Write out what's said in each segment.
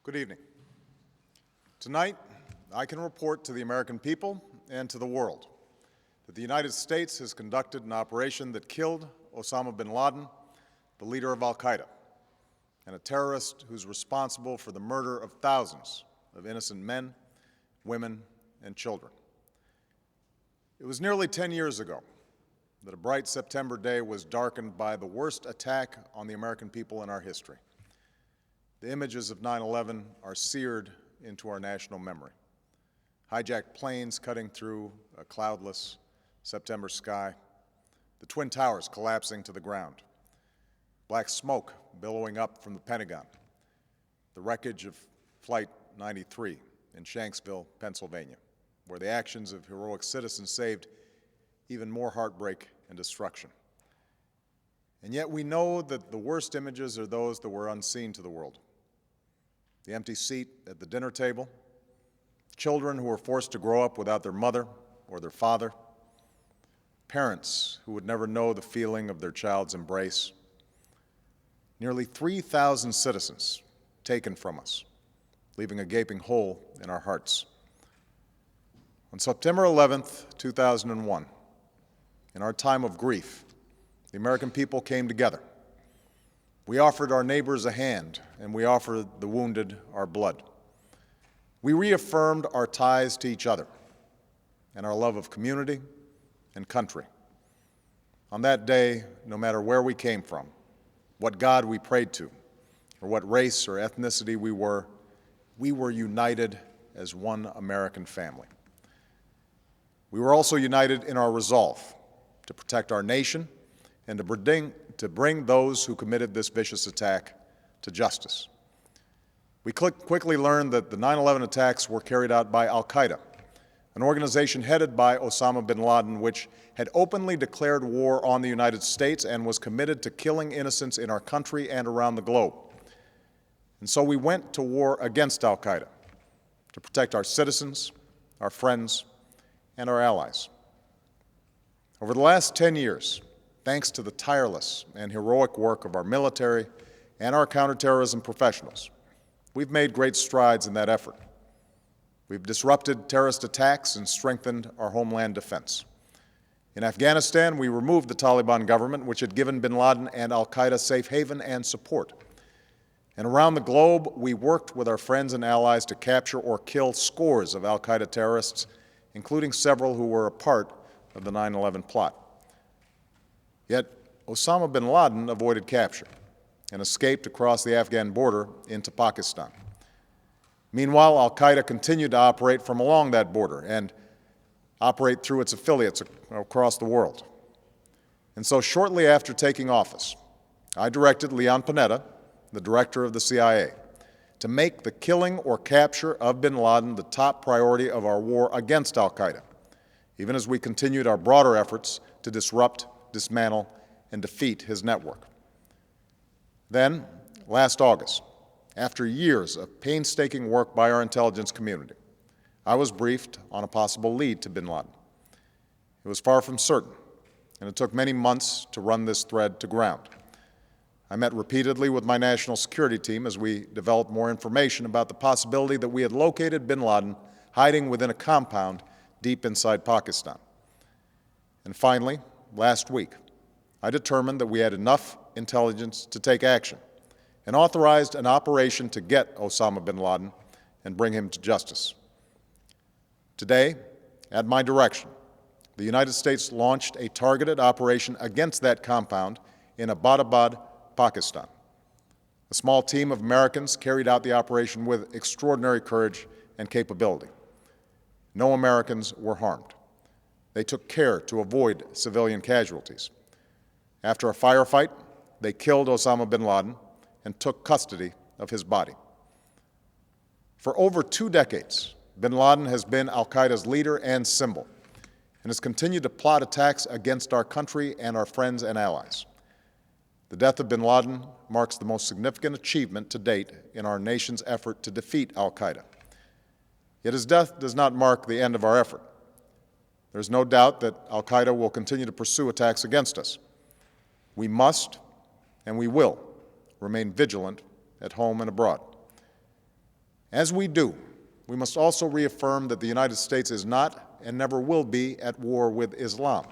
Good evening. Tonight, I can report to the American people and to the world that the United States has conducted an operation that killed Osama Bin Laden, the leader of Al-Qaeda, and a terrorist who's responsible for the murder of thousands of innocent men, women, and children. It was nearly 10 years ago that a bright September day was darkened by the worst attack on the American people in our history. The images of 9/11 are seared into our national memory. Hijacked planes cutting through a cloudless September sky, the Twin Towers collapsing to the ground, black smoke billowing up from the Pentagon, the wreckage of Flight 93 in Shanksville, Pennsylvania, where the actions of heroic citizens saved even more heartbreak and destruction. And yet we know that the worst images are those that were unseen to the world. The empty seat at the dinner table, children who were forced to grow up without their mother or their father, parents who would never know the feeling of their child's embrace, nearly 3,000 citizens taken from us, leaving a gaping hole in our hearts. On September 11th, 2001, in our time of grief, the American people came together. We offered our neighbors a hand, and we offered the wounded our blood. We reaffirmed our ties to each other and our love of community and country. On that day, no matter where we came from, what God we prayed to, or what race or ethnicity we were united as one American family. We were also united in our resolve to protect our nation and to bring those who committed this vicious attack to justice. We quickly learned that the 9/11 attacks were carried out by Al-Qaeda, an organization headed by Osama Bin Laden, which had openly declared war on the United States and was committed to killing innocents in our country and around the globe. And so we went to war against Al-Qaeda to protect our citizens, our friends, and our allies. Over the last 10 years, thanks to the tireless and heroic work of our military and our counterterrorism professionals, we've made great strides in that effort. We've disrupted terrorist attacks and strengthened our homeland defense. In Afghanistan, we removed the Taliban government, which had given bin Laden and Al-Qaeda safe haven and support. And around the globe, we worked with our friends and allies to capture or kill scores of Al-Qaeda terrorists, including several who were a part of the 9/11 plot. Yet Osama bin Laden avoided capture and escaped across the Afghan border into Pakistan. Meanwhile, Al-Qaeda continued to operate from along that border and operate through its affiliates across the world. And so shortly after taking office, I directed Leon Panetta, the director of the CIA, to make the killing or capture of bin Laden the top priority of our war against Al-Qaeda, even as we continued our broader efforts to disrupt, dismantle, and defeat his network. Then, last August, after years of painstaking work by our intelligence community, I was briefed on a possible lead to bin Laden. It was far from certain, and it took many months to run this thread to ground. I met repeatedly with my national security team as we developed more information about the possibility that we had located bin Laden hiding within a compound deep inside Pakistan. And finally, last week, I determined that we had enough intelligence to take action and authorized an operation to get Osama bin Laden and bring him to justice. Today, at my direction, the United States launched a targeted operation against that compound in Abbottabad, Pakistan. A small team of Americans carried out the operation with extraordinary courage and capability. No Americans were harmed. They took care to avoid civilian casualties. After a firefight, they killed Osama bin Laden and took custody of his body. For over 2 decades, bin Laden has been Al-Qaeda's leader and symbol, and has continued to plot attacks against our country and our friends and allies. The death of bin Laden marks the most significant achievement to date in our nation's effort to defeat Al-Qaeda. Yet his death does not mark the end of our effort. There is no doubt that Al-Qaeda will continue to pursue attacks against us. We must and we will remain vigilant at home and abroad. As we do, we must also reaffirm that the United States is not and never will be at war with Islam.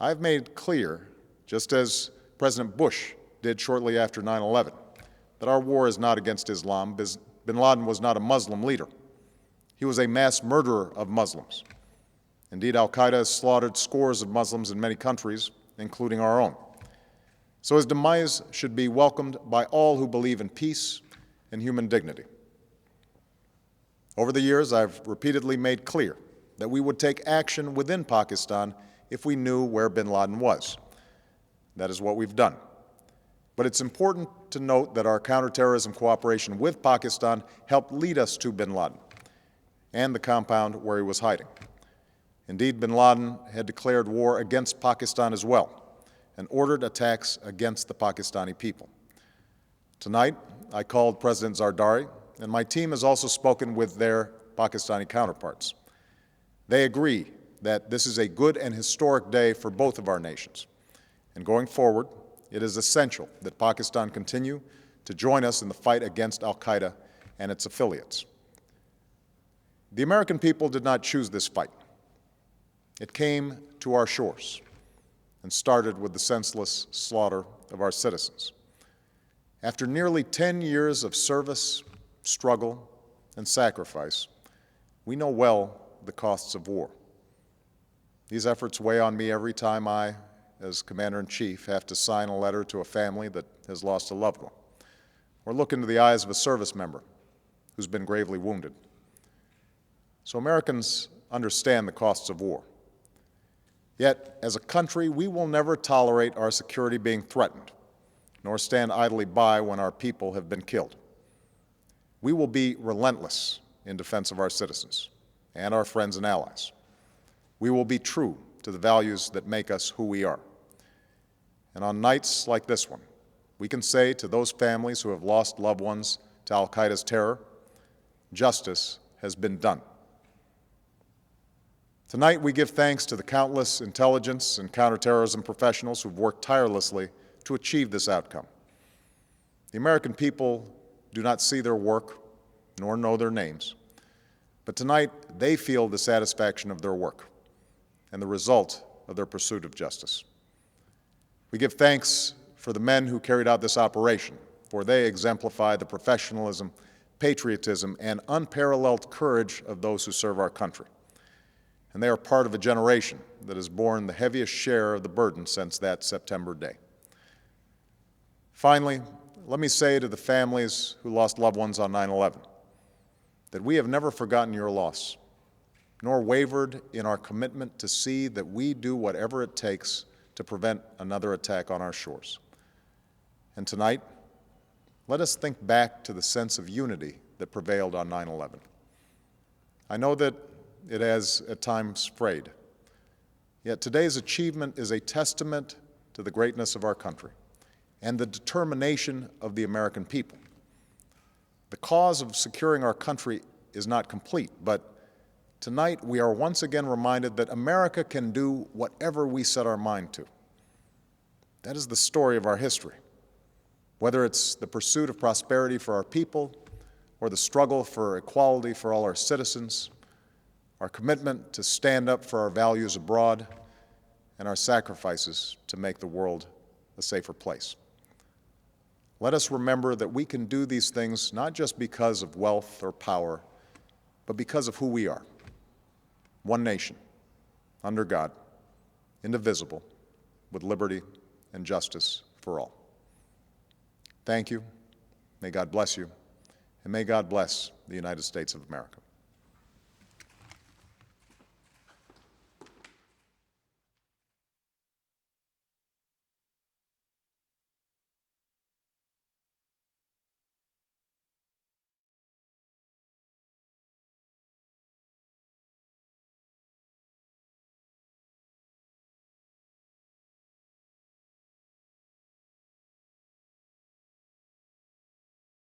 I've made clear, just as President Bush did shortly after 9/11, that our war is not against Islam. Bin Laden was not a Muslim leader. He was a mass murderer of Muslims. Indeed, Al-Qaeda has slaughtered scores of Muslims in many countries, including our own. So his demise should be welcomed by all who believe in peace and human dignity. Over the years, I've repeatedly made clear that we would take action within Pakistan if we knew where bin Laden was. That is what we've done. But it's important to note that our counterterrorism cooperation with Pakistan helped lead us to bin Laden and the compound where he was hiding. Indeed, bin Laden had declared war against Pakistan as well and ordered attacks against the Pakistani people. Tonight, I called President Zardari, and my team has also spoken with their Pakistani counterparts. They agree that this is a good and historic day for both of our nations. And going forward, it is essential that Pakistan continue to join us in the fight against Al-Qaeda and its affiliates. The American people did not choose this fight. It came to our shores and started with the senseless slaughter of our citizens. After nearly 10 years of service, struggle, and sacrifice, we know well the costs of war. These efforts weigh on me every time I, as Commander-in-Chief, have to sign a letter to a family that has lost a loved one, or look into the eyes of a service member who's been gravely wounded. So Americans understand the costs of war. Yet, as a country, we will never tolerate our security being threatened, nor stand idly by when our people have been killed. We will be relentless in defense of our citizens and our friends and allies. We will be true to the values that make us who we are. And on nights like this one, we can say to those families who have lost loved ones to Al-Qaeda's terror, justice has been done. Tonight, we give thanks to the countless intelligence and counterterrorism professionals who've worked tirelessly to achieve this outcome. The American people do not see their work, nor know their names, but tonight they feel the satisfaction of their work and the result of their pursuit of justice. We give thanks for the men who carried out this operation, for they exemplify the professionalism, patriotism, and unparalleled courage of those who serve our country. And they are part of a generation that has borne the heaviest share of the burden since that September day. Finally, let me say to the families who lost loved ones on 9/11 that we have never forgotten your loss, nor wavered in our commitment to see that we do whatever it takes to prevent another attack on our shores. And tonight, let us think back to the sense of unity that prevailed on 9/11. I know that it has at times frayed, yet today's achievement is a testament to the greatness of our country and the determination of the American people. The cause of securing our country is not complete, but tonight we are once again reminded that America can do whatever we set our mind to. That is the story of our history. Whether it's the pursuit of prosperity for our people or the struggle for equality for all our citizens, our commitment to stand up for our values abroad, and our sacrifices to make the world a safer place. Let us remember that we can do these things not just because of wealth or power, but because of who we are. One nation, under God, indivisible, with liberty and justice for all. Thank you. May God bless you, and may God bless the United States of America.